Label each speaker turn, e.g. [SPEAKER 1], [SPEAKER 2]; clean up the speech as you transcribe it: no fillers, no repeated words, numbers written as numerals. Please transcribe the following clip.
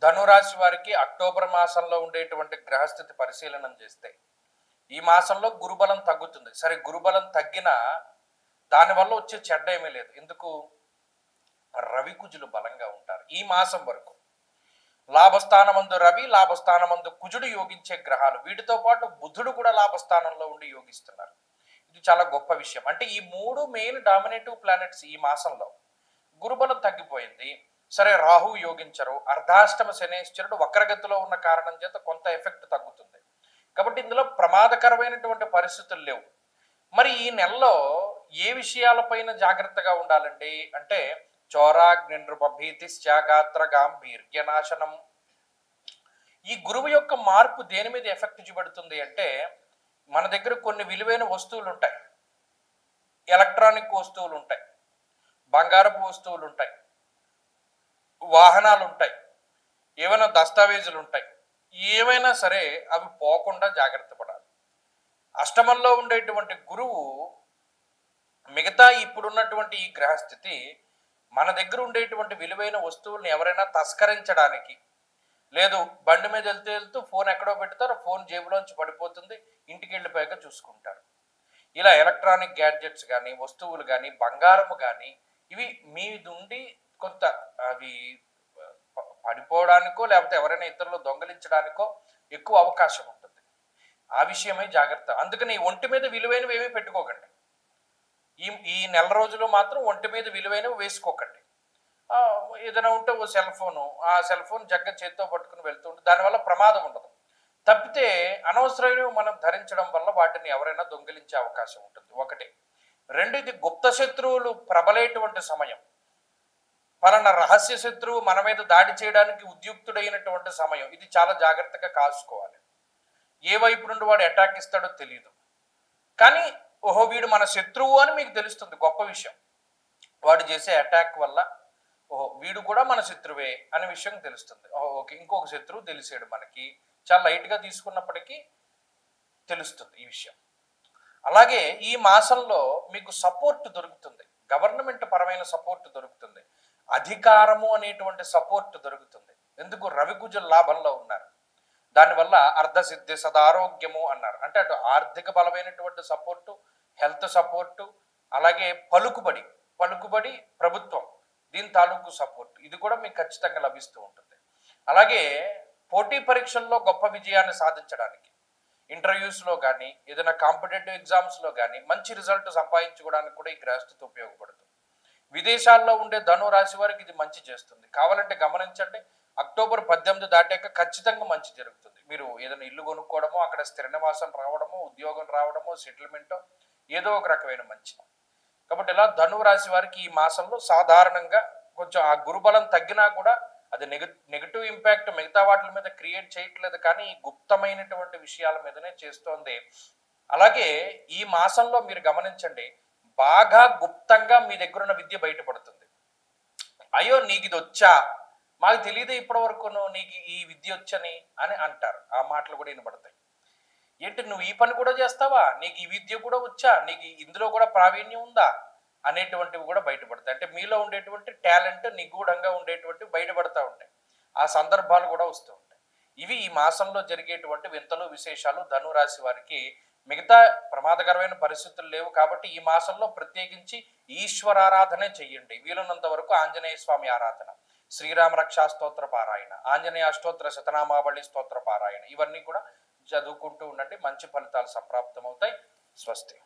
[SPEAKER 1] ధనురాశి వారికి అక్టోబర్ మాసంలో ఉండేటువంటి గ్రహస్థితి పరిశీలనం చేస్తే ఈ మాసంలో గురుబలం తగ్గుతుంది. సరే, గురుబలం తగ్గినా దానివల్ల వచ్చే చెడ్డ ఏమీ లేదు. ఎందుకు? రవి కుజులు బలంగా ఉంటారు ఈ మాసం వరకు. లాభస్థానమందు రవి, లాభస్థానమందు కుజుడు యోగించే గ్రహాలు. వీటితో పాటు బుధుడు కూడా లాభస్థానంలో ఉండి యోగిస్తున్నారు. ఇది చాలా గొప్ప విషయం. అంటే ఈ మూడు మెయిన్ డామినేటివ్ ప్లానెట్స్ ఈ మాసంలో. గురుబలం తగ్గిపోయింది. సరే, రాహు యోగించరు. అర్ధాష్టమ శనేశ్వరుడు వక్రగతిలో ఉన్న కారణం చేత కొంత ఎఫెక్ట్ తగ్గుతుంది. కాబట్టి ఇందులో ప్రమాదకరమైనటువంటి పరిస్థితులు లేవు. మరి ఈ నెలలో ఏ విషయాలపైన జాగ్రత్తగా ఉండాలండి అంటే చోరాగ్ని నృపభీతి త్యాగాత్ర గాంభీర్యనాశనం. ఈ గురువు యొక్క మార్పు దేని మీద ఎఫెక్ట్ చూపెడుతుంది అంటే మన దగ్గర కొన్ని విలువైన వస్తువులు ఉంటాయి, ఎలక్ట్రానిక్ వస్తువులు ఉంటాయి, బంగారపు వస్తువులు ఉంటాయి, వాహనాలు ఉంటాయి, ఏమైనా దస్తావేజులు ఉంటాయి. ఏమైనా సరే అవి పోకుండా జాగ్రత్త పడాలి. అష్టమంలో ఉండేటువంటి గురువు మిగతా ఇప్పుడున్నటువంటి ఈ గ్రహస్థితి మన దగ్గర ఉండేటువంటి విలువైన వస్తువుల్ని ఎవరైనా తస్కరించడానికి, లేదు బండి మీద వెళ్తూ ఫోన్ ఎక్కడో పెడతారు, ఫోన్ జేబులోంచి పడిపోతుంది, ఇంటికి వెళ్ళిపోయాక చూసుకుంటారు. ఇలా ఎలక్ట్రానిక్ గ్యాడ్జెట్స్ కానీ, వస్తువులు కానీ, బంగారము కానీ ఇవి మీ నుండి కొంత అవి పడిపోవడానికో లేకపోతే ఎవరైనా ఇతరులు దొంగలించడానికో ఎక్కువ అవకాశం ఉంటుంది. ఆ విషయమై జాగ్రత్త. అందుకని ఒంటి మీద విలువైనవి ఏమీ పెట్టుకోకండి. ఈ నెల రోజులు మాత్రం ఒంటి మీద విలువైనవి వేసుకోకండి. ఏదైనా ఉంటే ఓ సెల్ ఫోను, ఆ సెల్ ఫోన్ జగ్గ చేత్తో పట్టుకుని వెళ్తూ ఉంటే దానివల్ల ప్రమాదం ఉండదు. తప్పితే అనవసరమైనవి మనం ధరించడం వల్ల వాటిని ఎవరైనా దొంగిలించే అవకాశం ఉంటుంది. ఒకటి. రెండు, ఇది గుప్త శత్రువులు ప్రబలేటువంటి సమయం. పలానా రహస్య శత్రువు మన మీద దాడి చేయడానికి ఉద్యుక్తుడైనటువంటి సమయం. ఇది చాలా జాగ్రత్తగా కాసుకోవాలి. ఏ వైపు నుండి వాడు అటాక్ ఇస్తాడో తెలియదు, కానీ ఓహో వీడు మన శత్రువు అని మీకు తెలుస్తుంది. గొప్ప విషయం. వాడు చేసే అటాక్ వల్ల ఓహో వీడు కూడా మన శత్రువే అనే విషయం తెలుస్తుంది. ఓహో ఓకే, ఇంకొక శత్రువు తెలిసాడు మనకి. చాలా లైట్గా తీసుకున్నప్పటికీ తెలుస్తుంది ఈ విషయం. అలాగే ఈ మాసంలో మీకు సపోర్ట్ దొరుకుతుంది. గవర్నమెంట్ పరమైన సపోర్ట్ దొరుకుతుంది. అధికారము అనేటువంటి సపోర్ట్ దొరుకుతుంది. ఎందుకు? రవికుజుల లాభంలో ఉన్నారు. దానివల్ల అర్ధసిద్ధి సదారోగ్యము అన్నారు. అంటే అటు ఆర్థిక బలమైనటువంటి సపోర్టు, హెల్త్ సపోర్టు, అలాగే పలుకుబడి ప్రభుత్వం దీని తాలూకు సపోర్ట్ ఇది కూడా మీకు ఖచ్చితంగా లభిస్తూ ఉంటుంది. అలాగే పోటీ పరీక్షల్లో గొప్ప విజయాన్ని సాధించడానికి, ఇంటర్వ్యూస్లో కానీ ఏదైనా కాంపిటేటివ్ ఎగ్జామ్స్లో కానీ మంచి రిజల్ట్ సంపాదించుకోవడానికి కూడా ఈ గ్రహస్థితి ఉపయోగపడుతుంది. విదేశాల్లో ఉండే ధను రాశి వారికి ఇది మంచి చేస్తుంది. కావాలంటే గమనించండి, అక్టోబర్ 18 దాటాక ఖచ్చితంగా మంచి జరుగుతుంది. మీరు ఏదైనా ఇల్లు కొనుక్కోవడమో, అక్కడ స్థిర నివాసం రావడమో, ఉద్యోగం రావడమో, సెటిల్మెంటో ఏదో ఒక రకమైన మంచి. కాబట్టి ఇలా ధను రాశి వారికి ఈ మాసంలో సాధారణంగా కొంచెం ఆ గురుబలం తగ్గినా కూడా అది నెగటివ్ ఇంపాక్ట్ మిగతా వాటి మీద క్రియేట్ చేయట్లేదు, కానీ ఈ గుప్తమైనటువంటి విషయాల మీదనే చేస్తోంది. అలాగే ఈ మాసంలో మీరు గమనించండి, బాగా గుప్తంగా మీ దగ్గర ఉన్న విద్య బయటపడుతుంది. అయ్యో నీకు ఇది వచ్చా, మాకు తెలియదు ఇప్పటి వరకు నీకు ఈ విద్య వచ్చని అని అంటారు. ఆ మాటలు కూడా వినబడతాయి. ఏంటి నువ్వు ఈ పని కూడా చేస్తావా, నీకు ఈ విద్య కూడా వచ్చా, నీకు ఇందులో కూడా ప్రావీణ్యం ఉందా అనేటువంటివి కూడా బయటపడతాయి. అంటే మీలో ఉండేటువంటి టాలెంట్ నిగూఢంగా ఉండేటువంటివి బయటపడతా ఉంటాయి. ఆ సందర్భాలు కూడా వస్తూ ఉంటాయి. ఇవి ఈ మాసంలో జరిగేటువంటి వింతలు విశేషాలు. ధను రాశి వారికి మిగతా ప్రమాదకరమైన పరిస్థితులు లేవు కాబట్టి ఈ మాసంలో ప్రత్యేకించి ఈశ్వరారాధనే చెయ్యండి. వీలున్నంత వరకు ఆంజనేయ స్వామి ఆరాధన, శ్రీరామ రక్షా స్తోత్ర పారాయణ, ఆంజనేయ అష్టోత్తర శతనామావళి స్తోత్ర పారాయణ ఇవన్నీ కూడా చదువుకుంటూ ఉండండి. మంచి ఫలితాలు సంప్రాప్తమవుతాయి. స్వస్తి.